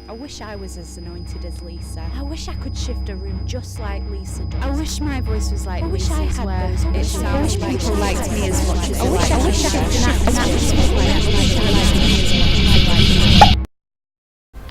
I wish I was as anointed as Lisa. I wish I could shift a room just like Lisa does. I wish my voice was like Lisa's. I wish I had those. I wish people liked me as much as I wish I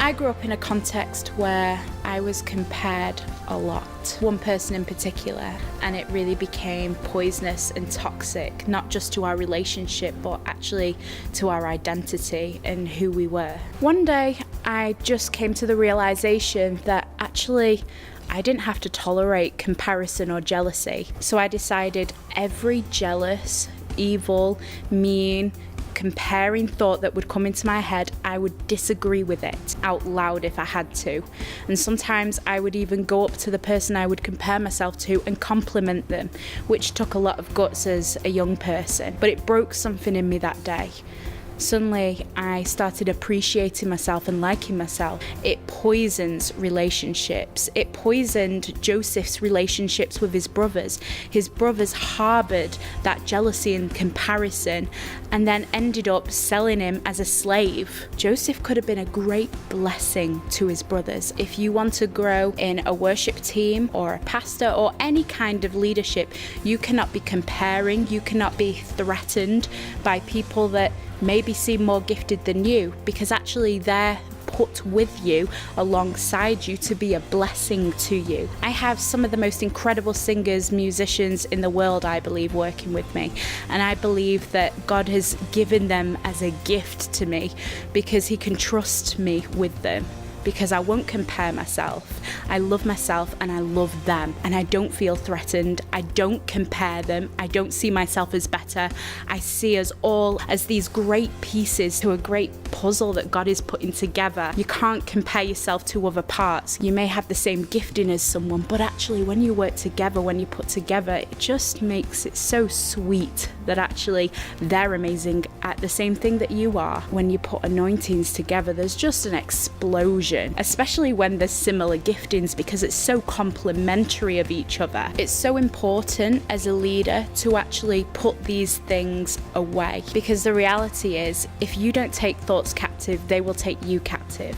I grew up in a context where I was compared a lot. One person in particular, and it really became poisonous and toxic, not just to our relationship, but actually to our identity and who we were. One day, I just came to the realization that actually I didn't have to tolerate comparison or jealousy. So I decided every jealous, evil, mean, comparing thought that would come into my head, I would disagree with it out loud if I had to. And sometimes I would even go up to the person I would compare myself to and compliment them, which took a lot of guts as a young person. But it broke something in me that day. Suddenly, I started appreciating myself and liking myself. It poisons relationships. It poisoned Joseph's relationships with his brothers. His brothers harbored that jealousy and comparison and then ended up selling him as a slave. Joseph could have been a great blessing to his brothers. If you want to grow in a worship team or a pastor or any kind of leadership, you cannot be comparing, you cannot be threatened by people that maybe seem more gifted than you, because actually they're put with you alongside you to be a blessing to you. I have some of the most incredible singers, musicians in the world, I believe, working with me, and I believe that God has given them as a gift to me because He can trust me with them. Because I won't compare myself. I love myself and I love them, and I don't feel threatened. I don't compare them. I don't see myself as better. I see us all as these great pieces to a great puzzle that God is putting together. You can't compare yourself to other parts. You may have the same gifting as someone, but actually when you work together, when you put together, it just makes it so sweet that actually they're amazing at the same thing that you are. When you put anointings together, there's just an explosion, especially when there's similar giftings, because it's so complementary of each other. It's so important as a leader to actually put these things away, because the reality is if you don't take thoughts captive, they will take you captive.